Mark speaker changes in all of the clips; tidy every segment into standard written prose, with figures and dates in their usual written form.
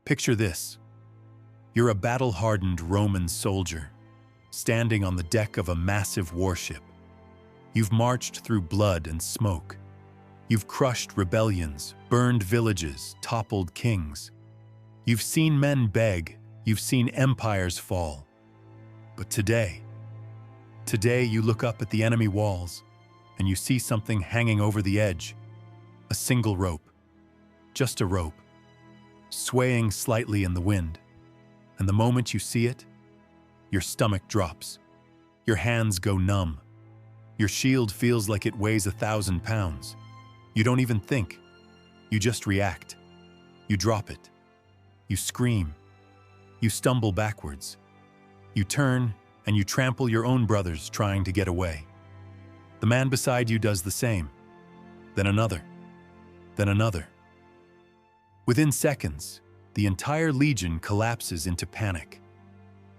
Speaker 1: Picture this. You're a battle-hardened Roman soldier, standing on the deck of a massive warship. You've marched through blood and smoke. You've crushed rebellions, burned villages, toppled kings. You've seen men beg, you've seen empires fall. But today you look up at the enemy walls and you see something hanging over the edge. A single rope. Just a rope, swaying slightly in the wind. And the moment you see it, your stomach drops. Your hands go numb. Your shield feels like it weighs 1,000 pounds. You don't even think. You just react. You drop it. You scream. You stumble backwards. You turn and you trample your own brothers trying to get away. The man beside you does the same. Then another. Then another. Within seconds, the entire legion collapses into panic.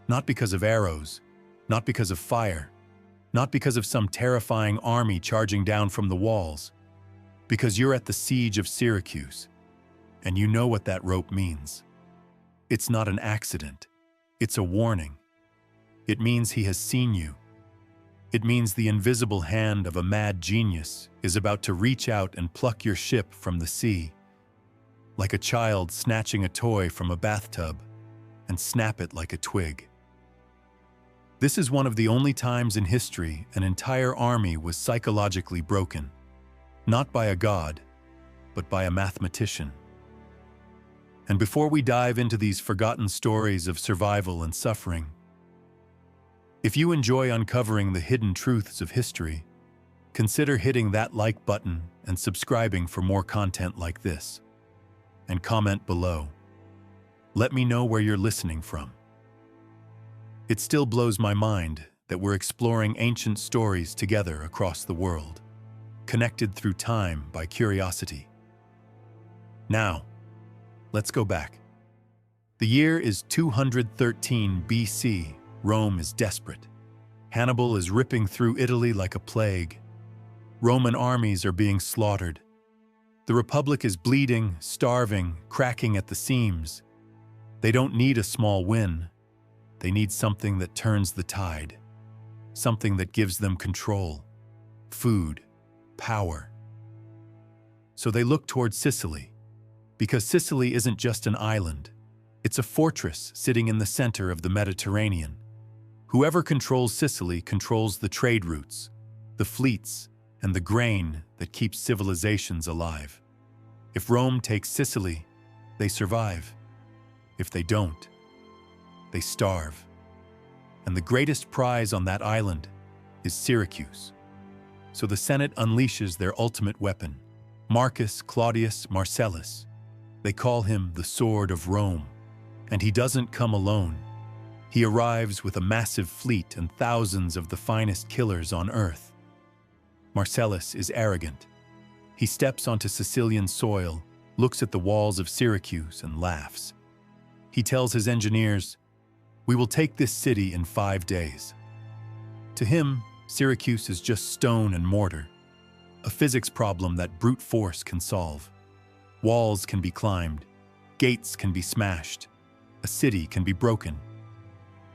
Speaker 1: Not because of arrows, not because of fire, not because of some terrifying army charging down from the walls, because you're at the siege of Syracuse, and you know what that rope means. It's not an accident. It's a warning. It means he has seen you. It means the invisible hand of a mad genius is about to reach out and pluck your ship from the sea, like a child snatching a toy from a bathtub, and snap it like a twig. This is one of the only times in history an entire army was psychologically broken, not by a god, but by a mathematician. And before we dive into these forgotten stories of survival and suffering, if you enjoy uncovering the hidden truths of history, consider hitting that like button and subscribing for more content like this. And comment below. Let me know where you're listening from. It still blows my mind that we're exploring ancient stories together across the world, connected through time by curiosity. Now, let's go back. The year is 213 BC. Rome is desperate. Hannibal is ripping through Italy like a plague. Roman armies are being slaughtered. The Republic is bleeding, starving, cracking at the seams. They don't need a small win. They need something that turns the tide. Something that gives them control, food, power. So they look towards Sicily, because Sicily isn't just an island. It's a fortress sitting in the center of the Mediterranean. Whoever controls Sicily controls the trade routes, the fleets, and the grain that keeps civilizations alive. If Rome takes Sicily, they survive. If they don't, they starve. And the greatest prize on that island is Syracuse. So the Senate unleashes their ultimate weapon, Marcus Claudius Marcellus. They call him the Sword of Rome. And he doesn't come alone. He arrives with a massive fleet and thousands of the finest killers on Earth. Marcellus is arrogant. He steps onto Sicilian soil, looks at the walls of Syracuse, and laughs. He tells his engineers, "We will take this city in 5 days." To him, Syracuse is just stone and mortar, a physics problem that brute force can solve. Walls can be climbed, gates can be smashed, a city can be broken.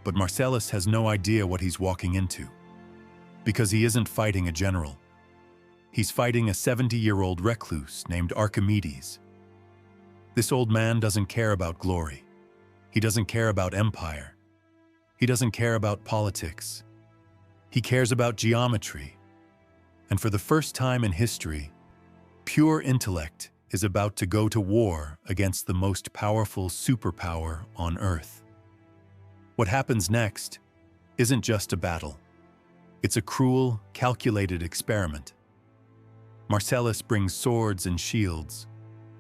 Speaker 1: But Marcellus has no idea what he's walking into, because he isn't fighting a general. He's fighting a 70-year-old recluse named Archimedes. This old man doesn't care about glory. He doesn't care about empire. He doesn't care about politics. He cares about geometry. And for the first time in history, pure intellect is about to go to war against the most powerful superpower on Earth. What happens next isn't just a battle. It's a cruel, calculated experiment. Marcellus brings swords and shields.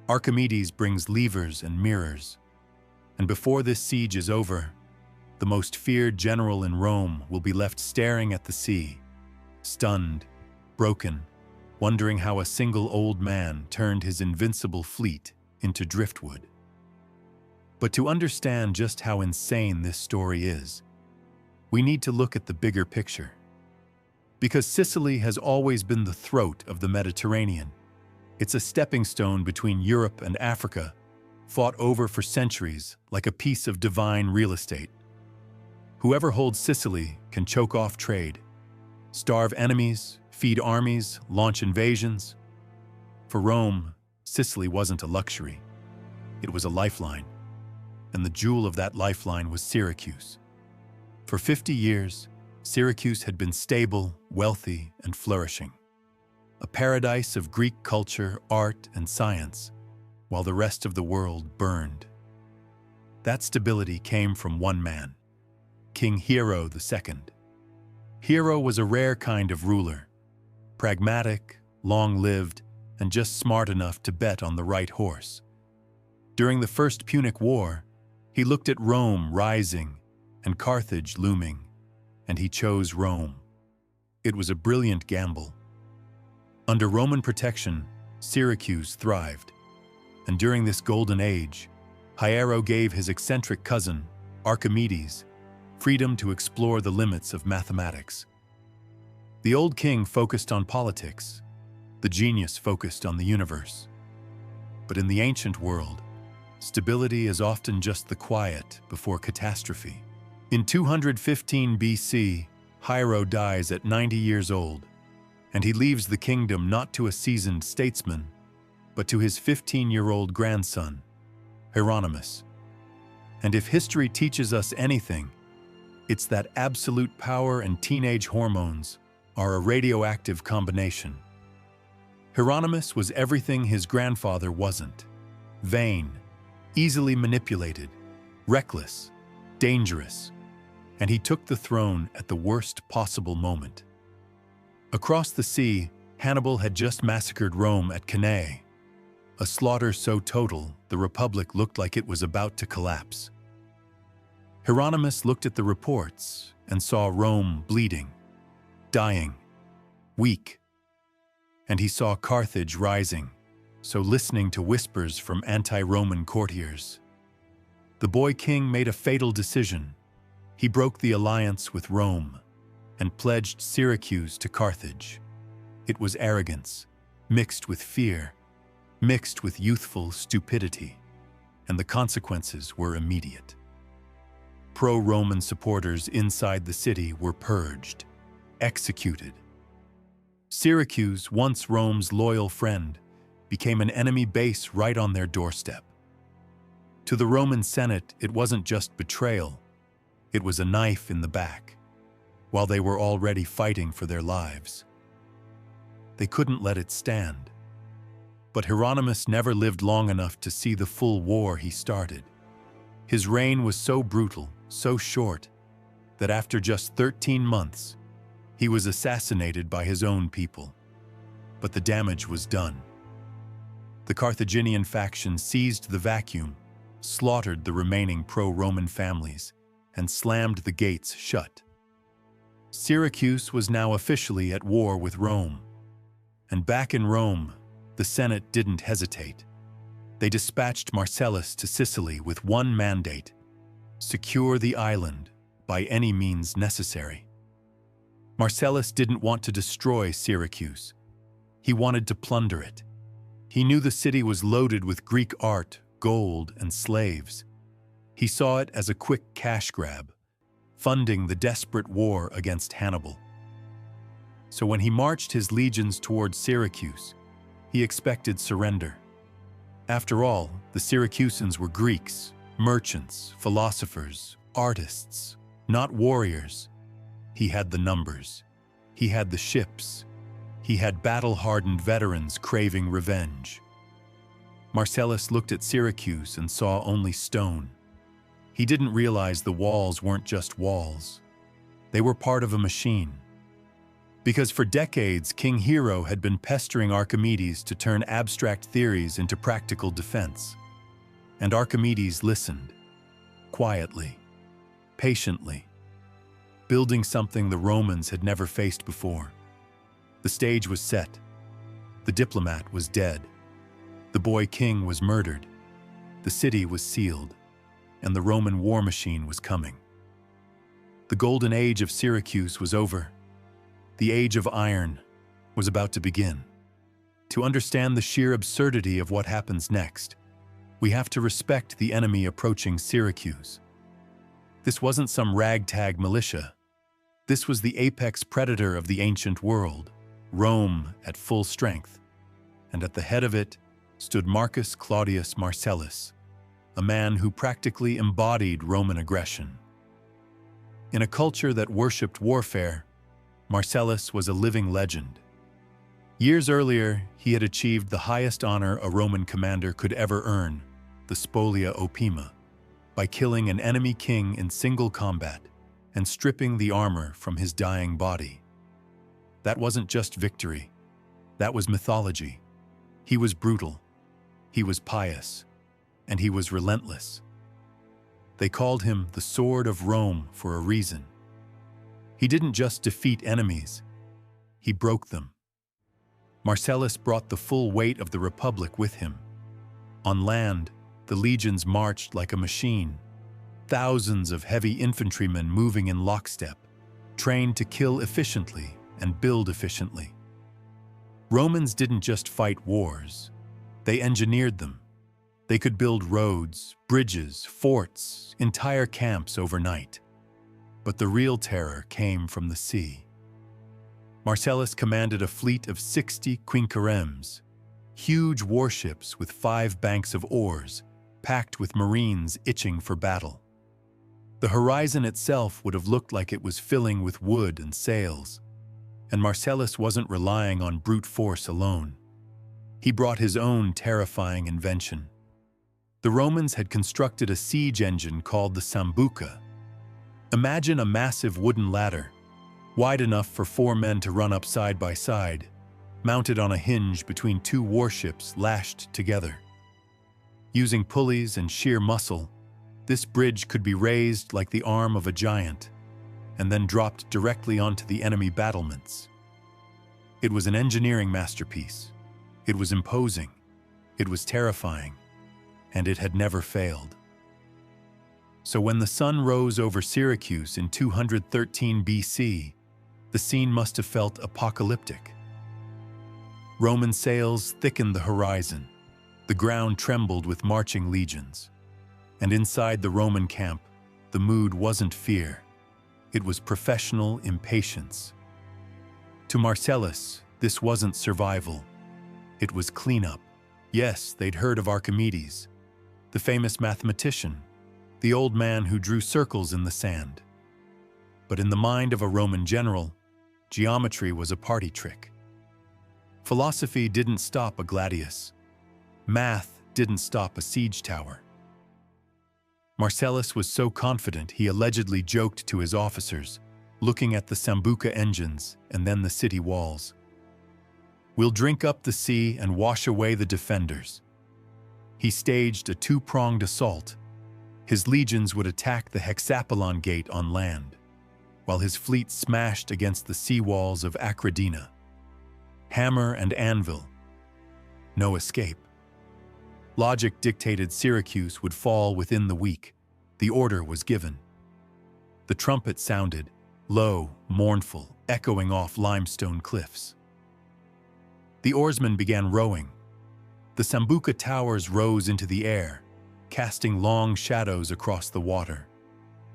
Speaker 1: Archimedes brings levers and mirrors. And before this siege is over, the most feared general in Rome will be left staring at the sea, stunned, broken, wondering how a single old man turned his invincible fleet into driftwood. But to understand just how insane this story is, we need to look at the bigger picture. Because Sicily has always been the throat of the Mediterranean. It's a stepping stone between Europe and Africa, fought over for centuries like a piece of divine real estate. Whoever holds Sicily can choke off trade, starve enemies, feed armies, launch invasions. For Rome, Sicily wasn't a luxury. It was a lifeline, and the jewel of that lifeline was Syracuse. For 50 years, Syracuse had been stable, wealthy, and flourishing. A paradise of Greek culture, art, and science, while the rest of the world burned. That stability came from one man, King Hero II. Hero was a rare kind of ruler, pragmatic, long-lived, and just smart enough to bet on the right horse. During the First Punic War, he looked at Rome rising and Carthage looming, and he chose Rome. It was a brilliant gamble. Under Roman protection, Syracuse thrived, and during this golden age, Hiero gave his eccentric cousin, Archimedes, freedom to explore the limits of mathematics. The old king focused on politics, the genius focused on the universe. But in the ancient world, stability is often just the quiet before catastrophe. In 215 BC, Hiero dies at 90 years old, and he leaves the kingdom not to a seasoned statesman, but to his 15-year-old grandson, Hieronymus. And if history teaches us anything, it's that absolute power and teenage hormones are a radioactive combination. Hieronymus was everything his grandfather wasn't: vain, easily manipulated, reckless, dangerous, and he took the throne at the worst possible moment. Across the sea, Hannibal had just massacred Rome at Cannae, a slaughter so total the Republic looked like it was about to collapse. Hieronymus looked at the reports and saw Rome bleeding, dying, weak. And he saw Carthage rising, so listening to whispers from anti-Roman courtiers. The boy king made a fatal decision. He broke the alliance with Rome and pledged Syracuse to Carthage. It was arrogance, mixed with fear, mixed with youthful stupidity, and the consequences were immediate. Pro-Roman supporters inside the city were purged, executed. Syracuse, once Rome's loyal friend, became an enemy base right on their doorstep. To the Roman Senate, it wasn't just betrayal, it was a knife in the back, while they were already fighting for their lives. They couldn't let it stand. But Hieronymus never lived long enough to see the full war he started. His reign was so brutal, so short, that after just 13 months, he was assassinated by his own people. But the damage was done. The Carthaginian faction seized the vacuum, slaughtered the remaining pro-Roman families, and slammed the gates shut. Syracuse was now officially at war with Rome. And back in Rome, the Senate didn't hesitate. They dispatched Marcellus to Sicily with one mandate: secure the island by any means necessary. Marcellus didn't want to destroy Syracuse. He wanted to plunder it. He knew the city was loaded with Greek art, gold, and slaves. He saw it as a quick cash grab, funding the desperate war against Hannibal. So when he marched his legions toward Syracuse, he expected surrender. After all, the Syracusans were Greeks, merchants, philosophers, artists, not warriors. He had the numbers. He had the ships. He had battle-hardened veterans craving revenge. Marcellus looked at Syracuse and saw only stone. He didn't realize the walls weren't just walls. They were part of a machine. Because for decades, King Hero had been pestering Archimedes to turn abstract theories into practical defense. And Archimedes listened, quietly, patiently, building something the Romans had never faced before. The stage was set. The diplomat was dead. The boy king was murdered. The city was sealed, and the Roman war machine was coming. The golden age of Syracuse was over. The age of iron was about to begin. To understand the sheer absurdity of what happens next, We have to respect the enemy approaching Syracuse. This wasn't some ragtag militia. This was the apex predator of the ancient world, Rome at full strength. And at the head of it stood Marcus Claudius Marcellus, a man who practically embodied Roman aggression. In a culture that worshipped warfare, Marcellus was a living legend. Years earlier, he had achieved the highest honor a Roman commander could ever earn, the spolia opima, by killing an enemy king in single combat and stripping the armor from his dying body. That wasn't just victory. That was mythology. He was brutal, he was pious, and he was relentless. They called him the Sword of Rome for a reason. He didn't just defeat enemies, he broke them. Marcellus brought the full weight of the Republic with him. On land, the legions marched like a machine, thousands of heavy infantrymen moving in lockstep, trained to kill efficiently and build efficiently. Romans didn't just fight wars, they engineered them. They could build roads, bridges, forts, entire camps overnight. But the real terror came from the sea. Marcellus commanded a fleet of 60 quinqueremes, huge warships with 5 banks of oars, packed with marines itching for battle. The horizon itself would have looked like it was filling with wood and sails, and Marcellus wasn't relying on brute force alone. He brought his own terrifying invention. The Romans had constructed a siege engine called the sambuca. Imagine a massive wooden ladder, wide enough for 4 men to run up side by side, mounted on a hinge between 2 warships lashed together. Using pulleys and sheer muscle, this bridge could be raised like the arm of a giant, and then dropped directly onto the enemy battlements. It was an engineering masterpiece. It was imposing. It was terrifying. And it had never failed. So when the sun rose over Syracuse in 213 BC, the scene must have felt apocalyptic. Roman sails thickened the horizon. The ground trembled with marching legions. And inside the Roman camp, the mood wasn't fear. It was professional impatience. To Marcellus, this wasn't survival. It was cleanup. Yes, they'd heard of Archimedes, the famous mathematician, the old man who drew circles in the sand. But in the mind of a Roman general, geometry was a party trick. Philosophy didn't stop a gladius. Math didn't stop a siege tower. Marcellus was so confident he allegedly joked to his officers, looking at the sambuca engines and then the city walls. "We'll drink up the sea and wash away the defenders." He staged a 2-pronged assault. His legions would attack the hexapolon gate on land, while his fleet smashed against the sea walls of Acradina. Hammer and anvil. No escape. Logic dictated Syracuse would fall within the week. The order was given. The trumpet sounded, low, mournful, echoing off limestone cliffs. The oarsmen began rowing. The sambuca towers rose into the air, casting long shadows across the water.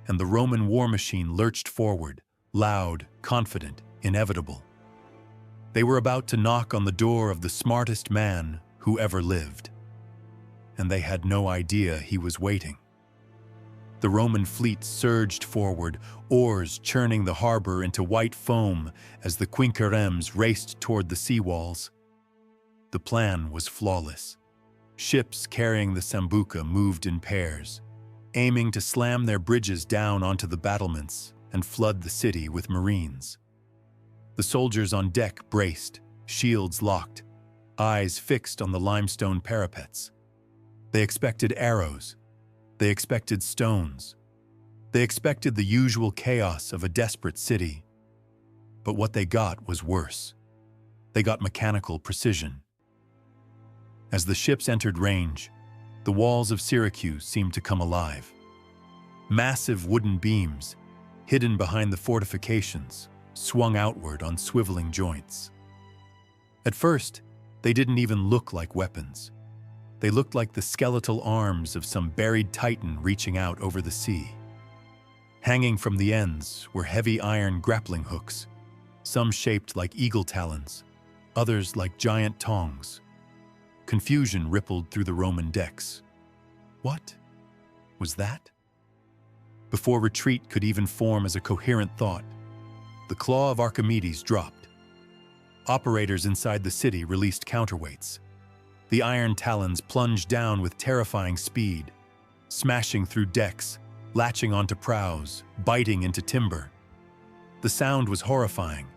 Speaker 1: And the Roman war machine lurched forward, loud, confident, inevitable. They were about to knock on the door of the smartest man who ever lived. And they had no idea he was waiting. The Roman fleet surged forward, oars churning the harbor into white foam as the quinqueremes raced toward the seawalls. The plan was flawless. Ships carrying the sambuca moved in pairs, aiming to slam their bridges down onto the battlements and flood the city with marines. The soldiers on deck braced, shields locked, eyes fixed on the limestone parapets. They expected arrows. They expected stones. They expected the usual chaos of a desperate city. But what they got was worse. They got mechanical precision. As the ships entered range, the walls of Syracuse seemed to come alive. Massive wooden beams, hidden behind the fortifications, swung outward on swiveling joints. At first, they didn't even look like weapons. They looked like the skeletal arms of some buried titan reaching out over the sea. Hanging from the ends were heavy iron grappling hooks, some shaped like eagle talons, others like giant tongs. Confusion rippled through the Roman decks. What was that? Before retreat could even form as a coherent thought, the claw of Archimedes dropped. Operators inside the city released counterweights. The iron talons plunged down with terrifying speed, smashing through decks, latching onto prows, biting into timber. The sound was horrifying: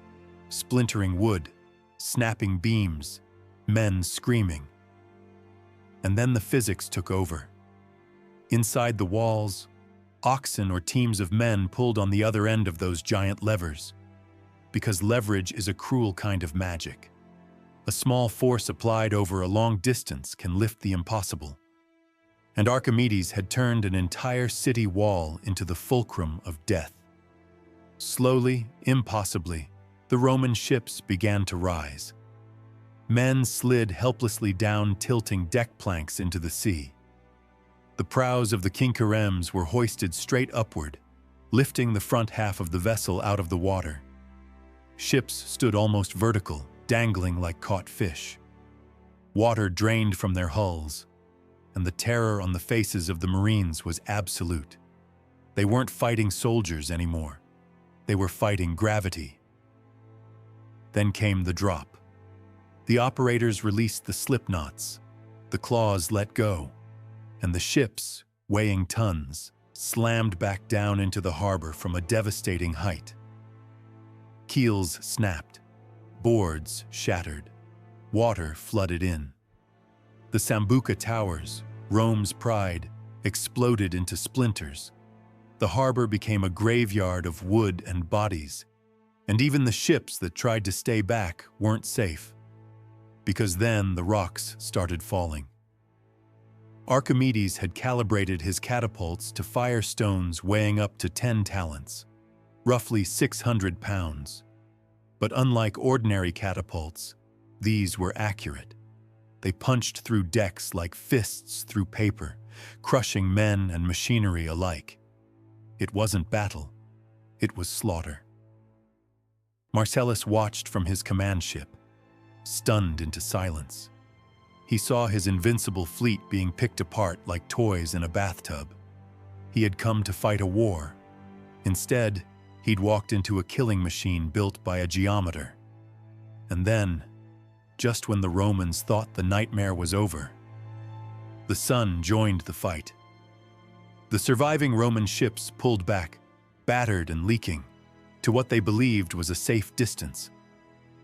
Speaker 1: splintering wood, snapping beams, men screaming. And then the physics took over. Inside the walls, oxen or teams of men pulled on the other end of those giant levers. Because leverage is a cruel kind of magic. A small force applied over a long distance can lift the impossible. And Archimedes had turned an entire city wall into the fulcrum of death. Slowly, impossibly, the Roman ships began to rise. Men slid helplessly down tilting deck planks into the sea. The prows of the kinkarems were hoisted straight upward, lifting the front half of the vessel out of the water. Ships stood almost vertical, dangling like caught fish. Water drained from their hulls, and the terror on the faces of the Marines was absolute. They weren't fighting soldiers anymore. They were fighting gravity. Then came the drop. The operators released the slip knots. The claws let go, and the ships, weighing tons, slammed back down into the harbor from a devastating height. Keels snapped. Boards shattered. Water flooded in. The Sambuca towers, Rome's pride, exploded into splinters. The harbor became a graveyard of wood and bodies, and even the ships that tried to stay back weren't safe, because then the rocks started falling. Archimedes had calibrated his catapults to fire stones weighing up to 10 talents, roughly 600 pounds. But unlike ordinary catapults, these were accurate. They punched through decks like fists through paper, crushing men and machinery alike. It wasn't battle, it was slaughter. Marcellus watched from his command ship, stunned into silence. He saw his invincible fleet being picked apart like toys in a bathtub. He had come to fight a war. Instead, he'd walked into a killing machine built by a geometer. And then, just when the Romans thought the nightmare was over, the sun joined the fight. The surviving Roman ships pulled back, battered and leaking, to what they believed was a safe distance,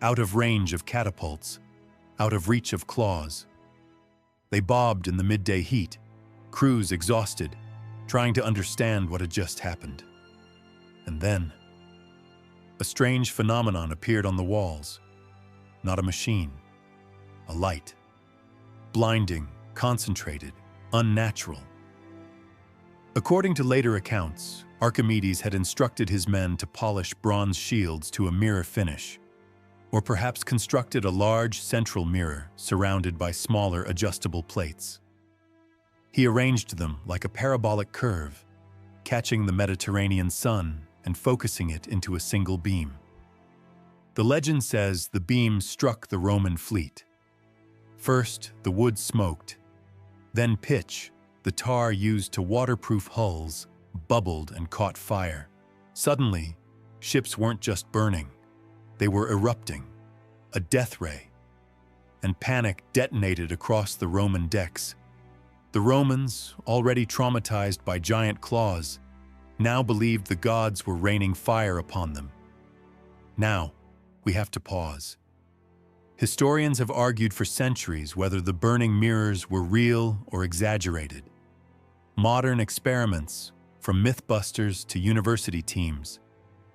Speaker 1: out of range of catapults, out of reach of claws. They bobbed in the midday heat, crews exhausted, trying to understand what had just happened. And then, a strange phenomenon appeared on the walls. Not a machine, a light. Blinding, concentrated, unnatural. According to later accounts, Archimedes had instructed his men to polish bronze shields to a mirror finish, or perhaps constructed a large central mirror surrounded by smaller adjustable plates. He arranged them like a parabolic curve, catching the Mediterranean sun and focusing it into a single beam. The legend says the beam struck the Roman fleet. First, the wood smoked. Then pitch, the tar used to waterproof hulls, bubbled and caught fire. Suddenly, ships weren't just burning. They were erupting, a death ray. And panic detonated across the Roman decks. The Romans, already traumatized by giant claws, now believed the gods were raining fire upon them. Now, we have to pause. Historians have argued for centuries whether the burning mirrors were real or exaggerated. Modern experiments, from mythbusters to university teams,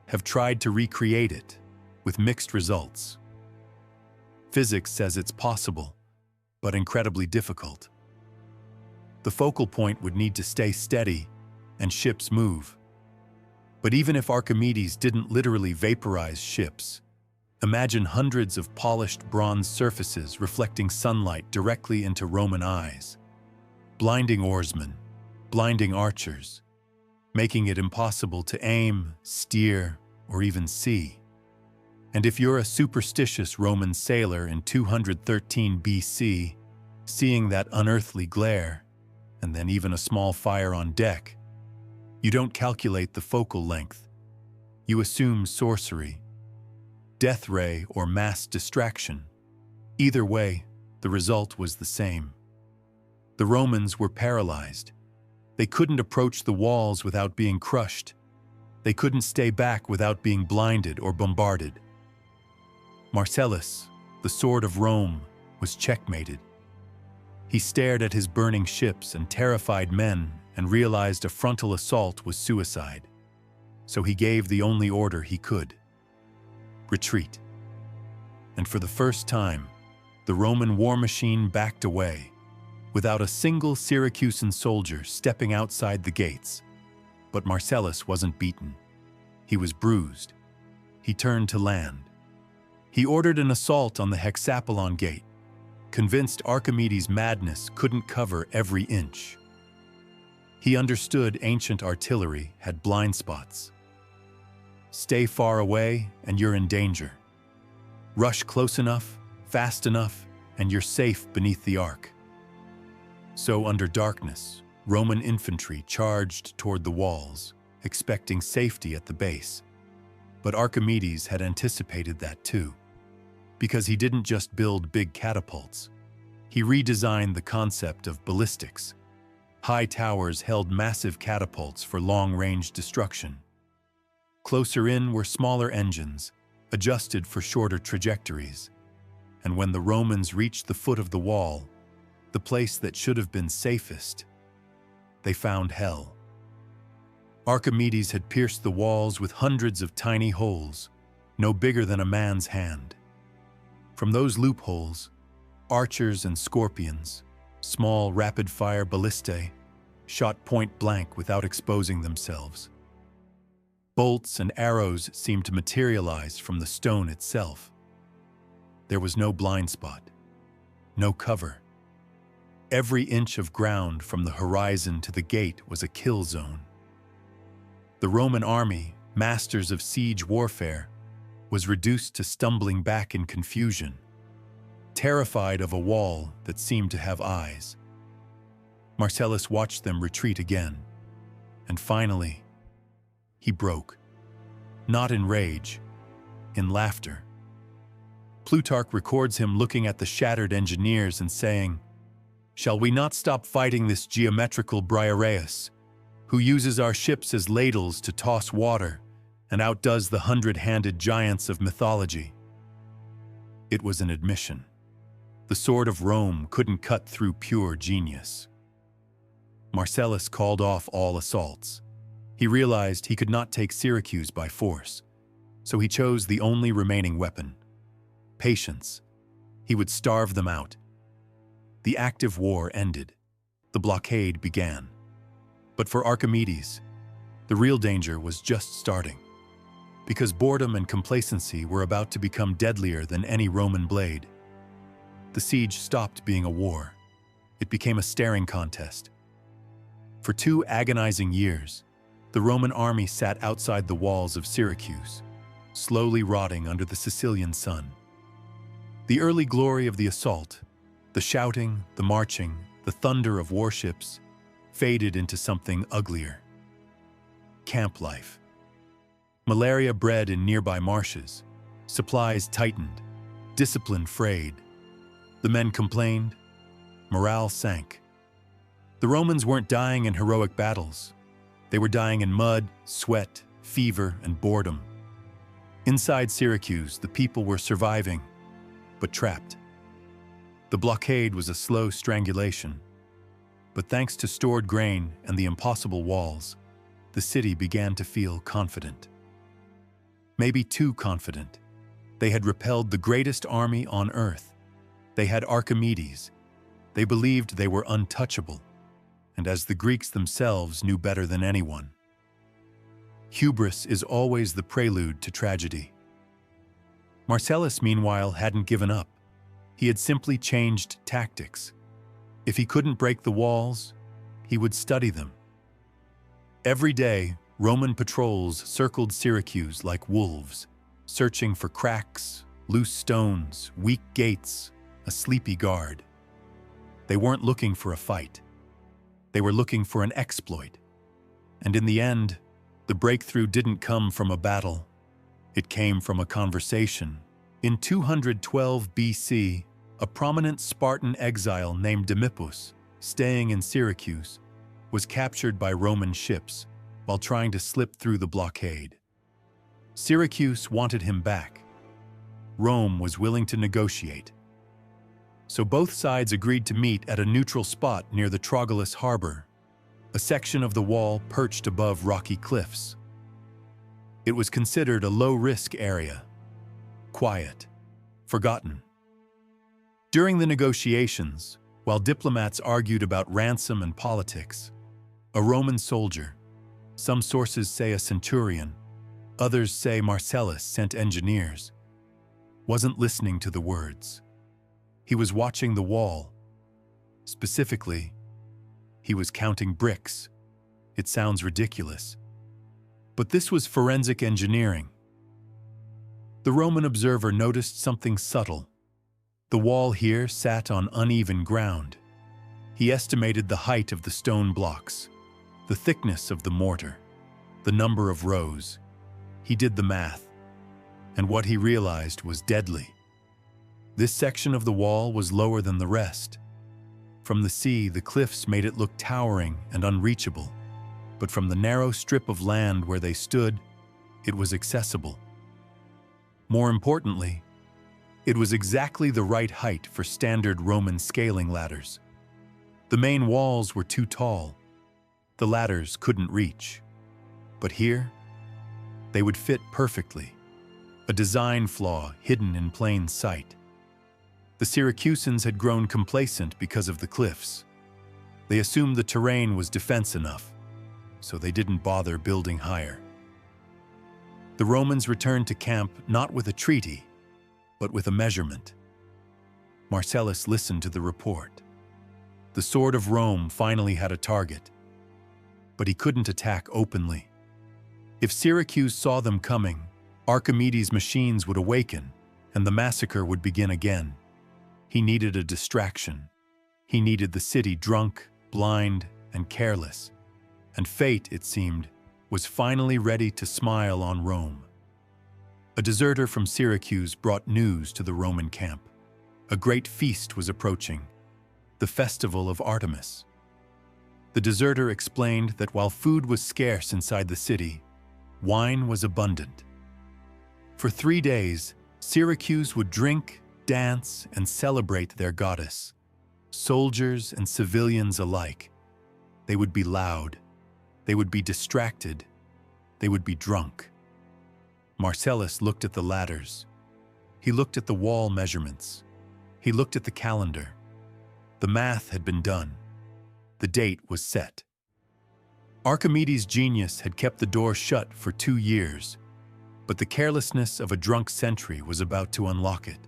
Speaker 1: have tried to recreate it, with mixed results. Physics says it's possible, but incredibly difficult. The focal point would need to stay steady and ships move. But even if Archimedes didn't literally vaporize ships, Imagine hundreds of polished bronze surfaces reflecting sunlight directly into Roman eyes. Blinding oarsmen, blinding archers, making it impossible to aim, steer, or even see. And if you're a superstitious Roman sailor in 213 BC, seeing that unearthly glare, and then even a small fire on deck, you don't calculate the focal length. You assume sorcery, death ray, or mass distraction. Either way, the result was the same. The Romans were paralyzed. They couldn't approach the walls without being crushed. They couldn't stay back without being blinded or bombarded. Marcellus, the sword of Rome, was checkmated. He stared at his burning ships and terrified men and realized a frontal assault was suicide. So he gave the only order he could: retreat. And for the first time, the Roman war machine backed away, without a single Syracusan soldier stepping outside the gates. But Marcellus wasn't beaten. He was bruised. He turned to land. He ordered an assault on the Hexapolon gate, convinced Archimedes' madness couldn't cover every inch. He understood ancient artillery had blind spots. Stay far away and you're in danger. Rush close enough, fast enough, and you're safe beneath the arc. So under darkness, Roman infantry charged toward the walls, expecting safety at the base. But Archimedes had anticipated that too, because he didn't just build big catapults. He redesigned the concept of ballistics. High towers held massive catapults for long-range destruction. Closer in were smaller engines, adjusted for shorter trajectories. And when the Romans reached the foot of the wall, the place that should have been safest, they found hell. Archimedes had pierced the walls with hundreds of tiny holes, no bigger than a man's hand. From those loopholes, archers and scorpions, small rapid-fire ballistae, shot point-blank without exposing themselves. Bolts and arrows seemed to materialize from the stone itself. There was no blind spot, no cover. Every inch of ground from the horizon to the gate was a kill zone. The Roman army, masters of siege warfare, was reduced to stumbling back in confusion, terrified of a wall that seemed to have eyes. Marcellus watched them retreat again, and finally, he broke. Not in rage, in laughter. Plutarch records him looking at the shattered engineers and saying, "Shall we not stop fighting this geometrical Briareus, who uses our ships as ladles to toss water and outdoes the 100-handed giants of mythology?" It was an admission. The sword of Rome couldn't cut through pure genius. Marcellus called off all assaults. He realized he could not take Syracuse by force, so he chose the only remaining weapon: patience. He would starve them out. The active war ended. The blockade began. But for Archimedes, the real danger was just starting, because boredom and complacency were about to become deadlier than any Roman blade. The siege stopped being a war. It became a staring contest. For 2 agonizing years, the Roman army sat outside the walls of Syracuse, slowly rotting under the Sicilian sun. The early glory of the assault, the shouting, the marching, the thunder of warships, faded into something uglier. Camp life. Malaria bred in nearby marshes, supplies tightened, discipline frayed. The men complained, morale sank. The Romans weren't dying in heroic battles. They were dying in mud, sweat, fever, and boredom. Inside Syracuse, the people were surviving, but trapped. The blockade was a slow strangulation, but thanks to stored grain and the impossible walls, the city began to feel confident. Maybe too confident. They had repelled the greatest army on earth. They had Archimedes. They believed they were untouchable, and as the Greeks themselves knew better than anyone. Hubris is always the prelude to tragedy. Marcellus, meanwhile, hadn't given up. He had simply changed tactics. If he couldn't break the walls, he would study them. Every day, Roman patrols circled Syracuse like wolves, searching for cracks, loose stones, weak gates, a sleepy guard. They weren't looking for a fight. They were looking for an exploit. And in the end, the breakthrough didn't come from a battle. It came from a conversation. In 212 BC, a prominent Spartan exile named Demipus, staying in Syracuse, was captured by Roman ships while trying to slip through the blockade. Syracuse wanted him back. Rome was willing to negotiate. So both sides agreed to meet at a neutral spot near the Troilus harbor, a section of the wall perched above rocky cliffs. It was considered a low-risk area, quiet, forgotten. During the negotiations, while diplomats argued about ransom and politics, a Roman soldier, some sources say a centurion, others say Marcellus sent engineers, wasn't listening to the words. He was watching the wall. Specifically, he was counting bricks. It sounds ridiculous, but this was forensic engineering. The Roman observer noticed something subtle. The wall here sat on uneven ground. He estimated the height of the stone blocks, the thickness of the mortar, the number of rows. He did the math, and what he realized was deadly. This section of the wall was lower than the rest. From the sea, the cliffs made it look towering and unreachable, but from the narrow strip of land where they stood, it was accessible. More importantly, it was exactly the right height for standard Roman scaling ladders. The main walls were too tall. The ladders couldn't reach. But here, they would fit perfectly, a design flaw hidden in plain sight. The Syracusans had grown complacent because of the cliffs. They assumed the terrain was defense enough, so they didn't bother building higher. The Romans returned to camp not with a treaty, but with a measurement. Marcellus listened to the report. The sword of Rome finally had a target, but he couldn't attack openly. If Syracuse saw them coming, Archimedes' machines would awaken, and the massacre would begin again. He needed a distraction. He needed the city drunk, blind, and careless. And fate, it seemed, was finally ready to smile on Rome. A deserter from Syracuse brought news to the Roman camp. A great feast was approaching, the festival of Artemis. The deserter explained that while food was scarce inside the city, wine was abundant. For 3 days, Syracuse would drink, dance, and celebrate their goddess. Soldiers and civilians alike. They would be loud. They would be distracted. They would be drunk. Marcellus looked at the ladders. He looked at the wall measurements. He looked at the calendar. The math had been done. The date was set. Archimedes' genius had kept the door shut for 2 years, but the carelessness of a drunk sentry was about to unlock it.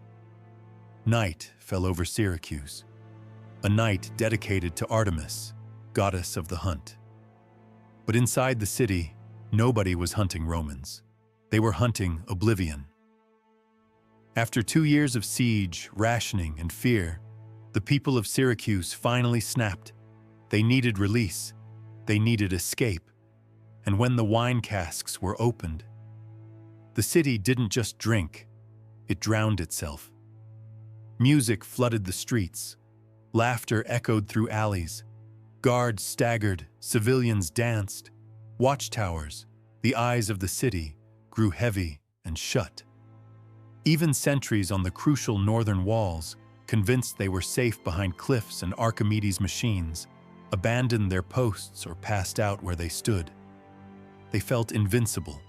Speaker 1: Night fell over Syracuse, a night dedicated to Artemis, goddess of the hunt. But inside the city, nobody was hunting Romans. They were hunting oblivion. After 2 years of siege, rationing, and fear, the people of Syracuse finally snapped. They needed release. They needed escape. And when the wine casks were opened, the city didn't just drink, it drowned itself. Music flooded the streets. Laughter echoed through alleys. Guards staggered, civilians danced. Watchtowers, the eyes of the city, grew heavy and shut. Even sentries on the crucial northern walls, convinced they were safe behind cliffs and Archimedes' machines, abandoned their posts or passed out where they stood. They felt invincible.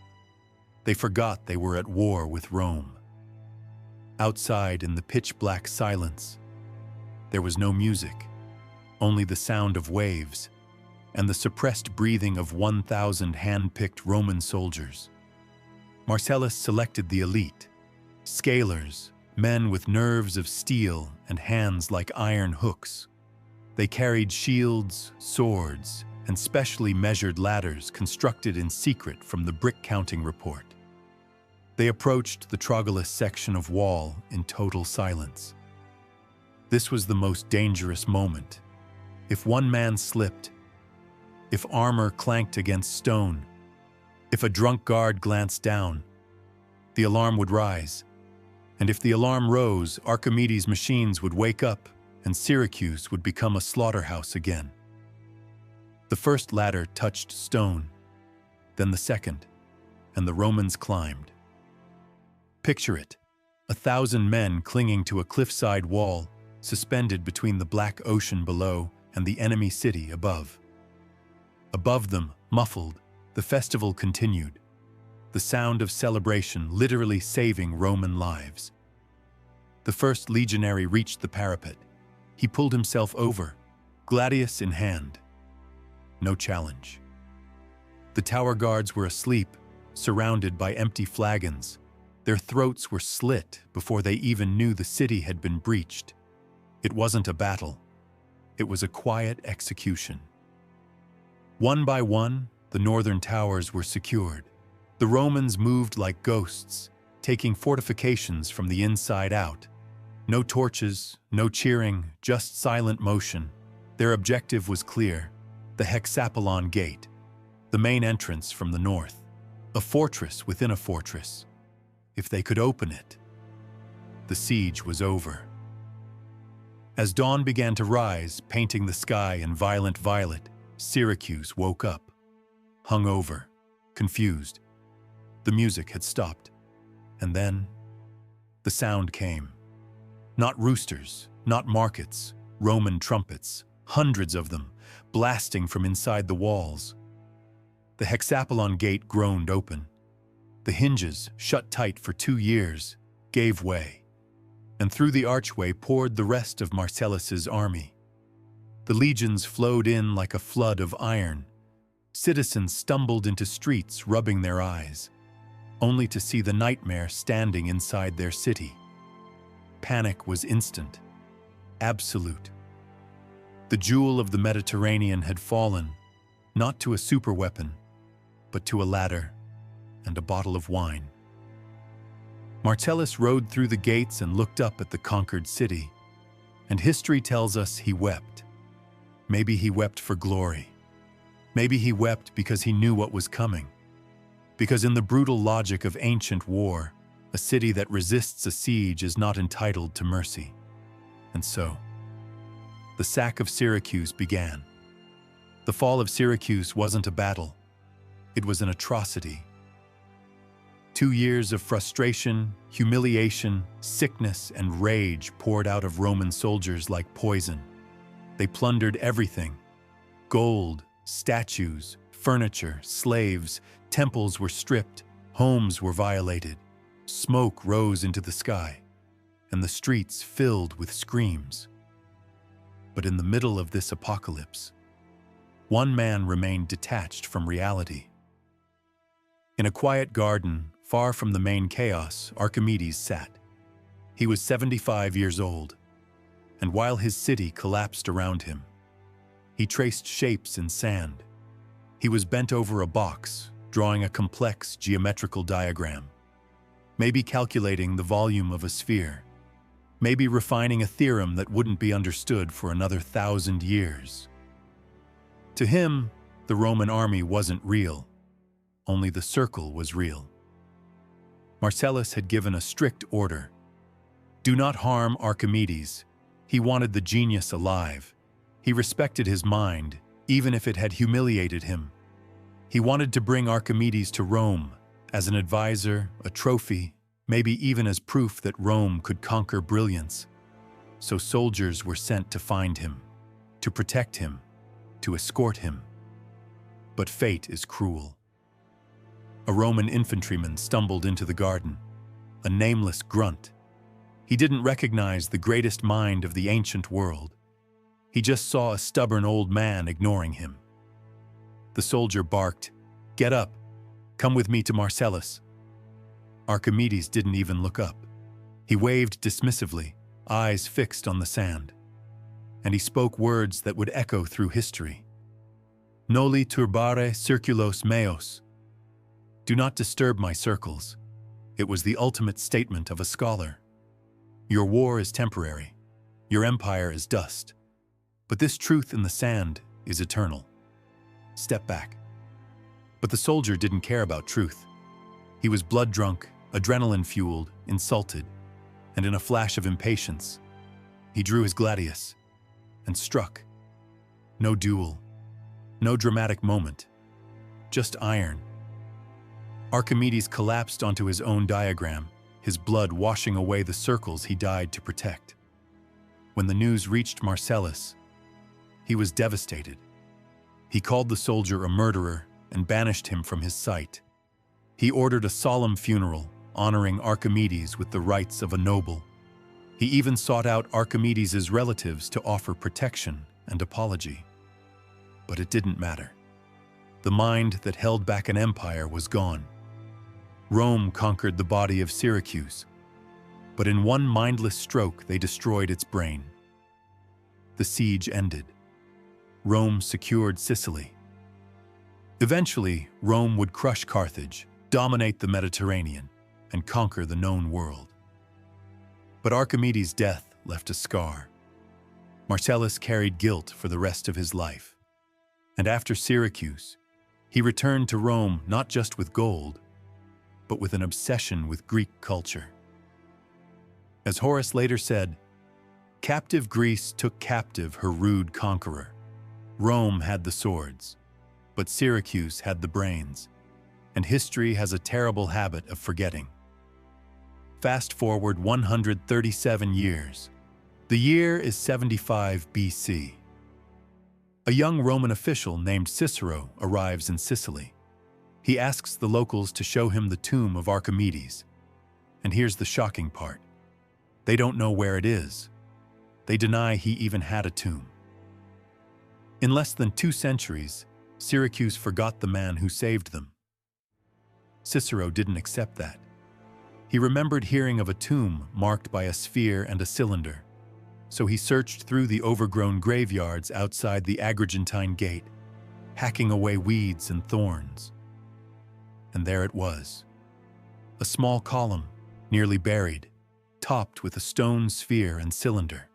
Speaker 1: They forgot they were at war with Rome. Outside, in the pitch-black silence, there was no music, only the sound of waves and the suppressed breathing of 1,000 hand-picked Roman soldiers. Marcellus selected the elite, Scalers, men with nerves of steel and hands like iron hooks. They carried shields, swords, and specially measured ladders constructed in secret from the brick-counting report. They approached the Troglus section of wall in total silence. This was the most dangerous moment. If one man slipped, if armor clanked against stone, if a drunk guard glanced down, the alarm would rise. And if the alarm rose, Archimedes' machines would wake up and Syracuse would become a slaughterhouse again. The first ladder touched stone, then the second, and the Romans climbed. Picture it, 1,000 men clinging to a cliffside wall, suspended between the black ocean below and the enemy city above. Above them, muffled, the festival continued, the sound of celebration literally saving Roman lives. The first legionary reached the parapet. He pulled himself over, gladius in hand. No challenge. The tower guards were asleep, surrounded by empty flagons. Their throats were slit before they even knew the city had been breached. It wasn't a battle. It was a quiet execution. One by one, the northern towers were secured. The Romans moved like ghosts, taking fortifications from the inside out. No torches, no cheering, just silent motion. Their objective was clear: the Hexapolon Gate, the main entrance from the north, a fortress within a fortress. If they could open it, the siege was over. As dawn began to rise, painting the sky in violent violet, Syracuse woke up, hungover, confused. The music had stopped, and then the sound came. Not roosters, not markets, Roman trumpets, hundreds of them, blasting from inside the walls. The Hexapolon Gate groaned open. The hinges, shut tight for 2 years, gave way, and through the archway poured the rest of Marcellus's army. The legions flowed in like a flood of iron. Citizens stumbled into streets, rubbing their eyes, only to see the nightmare standing inside their city. Panic was instant, absolute. The jewel of the Mediterranean had fallen, not to a superweapon, but to a ladder and a bottle of wine. Marcellus rode through the gates and looked up at the conquered city, and history tells us he wept. Maybe he wept for glory. Maybe he wept because he knew what was coming. Because in the brutal logic of ancient war, a city that resists a siege is not entitled to mercy. And so, the sack of Syracuse began. The fall of Syracuse wasn't a battle. It was an atrocity. 2 years of frustration, humiliation, sickness, and rage poured out of Roman soldiers like poison. They plundered everything: gold, statues, furniture, slaves. Temples were stripped, homes were violated. Smoke rose into the sky, and the streets filled with screams. But in the middle of this apocalypse, one man remained detached from reality. In a quiet garden, far from the main chaos, Archimedes sat. He was 75 years old, and while his city collapsed around him, he traced shapes in sand. He was bent over a box, drawing a complex geometrical diagram, maybe calculating the volume of a sphere, maybe refining a theorem that wouldn't be understood for another 1,000 years. To him, the Roman army wasn't real. Only the circle was real. Marcellus had given a strict order: do not harm Archimedes. He wanted the genius alive. He respected his mind, even if it had humiliated him. He wanted to bring Archimedes to Rome, as an advisor, a trophy, maybe even as proof that Rome could conquer brilliance. So soldiers were sent to find him, to protect him, to escort him. But fate is cruel. A Roman infantryman stumbled into the garden, a nameless grunt. He didn't recognize the greatest mind of the ancient world. He just saw a stubborn old man ignoring him. The soldier barked, "Get up! Come with me to Marcellus." Archimedes didn't even look up. He waved dismissively, eyes fixed on the sand. And he spoke words that would echo through history. Noli turbare circulos meos. Do not disturb my circles. It was the ultimate statement of a scholar. Your war is temporary. Your empire is dust. But this truth in the sand is eternal. Step back. But the soldier didn't care about truth. He was blood-drunk, adrenaline-fueled, insulted, and in a flash of impatience, he drew his gladius and struck. No duel, no dramatic moment, just iron. Archimedes collapsed onto his own diagram, his blood washing away the circles he died to protect. When the news reached Marcellus, he was devastated. He called the soldier a murderer and banished him from his sight. He ordered a solemn funeral, honoring Archimedes with the rights of a noble. He even sought out Archimedes' relatives to offer protection and apology. But it didn't matter. The mind that held back an empire was gone. Rome conquered the body of Syracuse, but in one mindless stroke they destroyed its brain. The siege ended. Rome secured Sicily. Eventually, Rome would crush Carthage, dominate the Mediterranean, and conquer the known world. But Archimedes' death left a scar. Marcellus carried guilt for the rest of his life. And after Syracuse, he returned to Rome not just with gold, but with an obsession with Greek culture. As Horace later said, "Captive Greece took captive her rude conqueror. Rome had the swords, but Syracuse had the brains, and history has a terrible habit of forgetting." Fast forward 137 years. The year is 75 BC. A young Roman official named Cicero arrives in Sicily. He asks the locals to show him the tomb of Archimedes. And here's the shocking part. They don't know where it is. They deny he even had a tomb. In less than 2 centuries, Syracuse forgot the man who saved them. Cicero didn't accept that. He remembered hearing of a tomb marked by a sphere and a cylinder, so he searched through the overgrown graveyards outside the Agrigentine gate, hacking away weeds and thorns. And there it was, a small column, nearly buried, topped with a stone sphere and cylinder.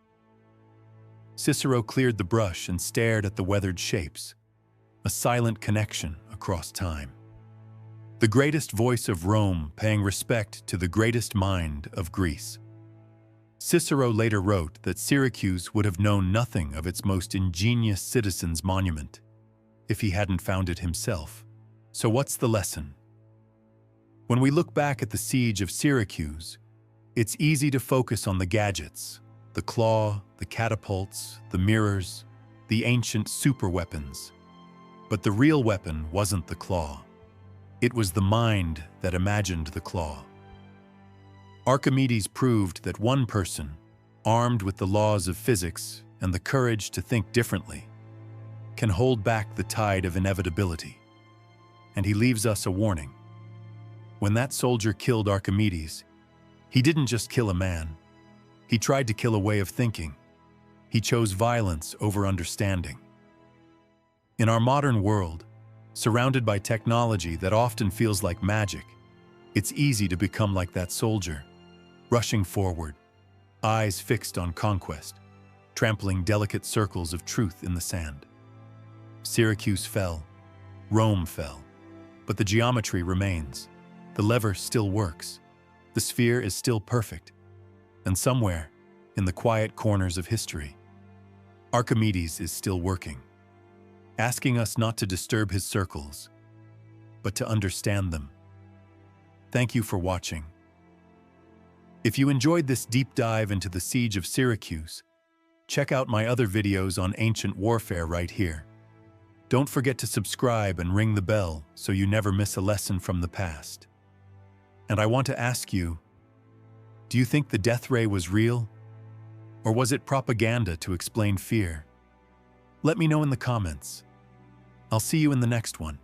Speaker 1: Cicero cleared the brush and stared at the weathered shapes, a silent connection across time. The greatest voice of Rome paying respect to the greatest mind of Greece. Cicero later wrote that Syracuse would have known nothing of its most ingenious citizen's monument if he hadn't found it himself. So what's the lesson? When we look back at the siege of Syracuse, it's easy to focus on the gadgets, the claw, the catapults, the mirrors, the ancient superweapons. But the real weapon wasn't the claw. It was the mind that imagined the claw. Archimedes proved that one person, armed with the laws of physics and the courage to think differently, can hold back the tide of inevitability. And he leaves us a warning. When that soldier killed Archimedes, he didn't just kill a man. He tried to kill a way of thinking. He chose violence over understanding. In our modern world, surrounded by technology that often feels like magic, it's easy to become like that soldier, rushing forward, eyes fixed on conquest, trampling delicate circles of truth in the sand. Syracuse fell, Rome fell, but the geometry remains. The lever still works. The sphere is still perfect. And somewhere, in the quiet corners of history, Archimedes is still working, asking us not to disturb his circles, but to understand them. Thank you for watching. If you enjoyed this deep dive into the siege of Syracuse, check out my other videos on ancient warfare right here. Don't forget to subscribe and ring the bell so you never miss a lesson from the past. And I want to ask you, do you think the death ray was real? Or was it propaganda to explain fear? Let me know in the comments. I'll see you in the next one.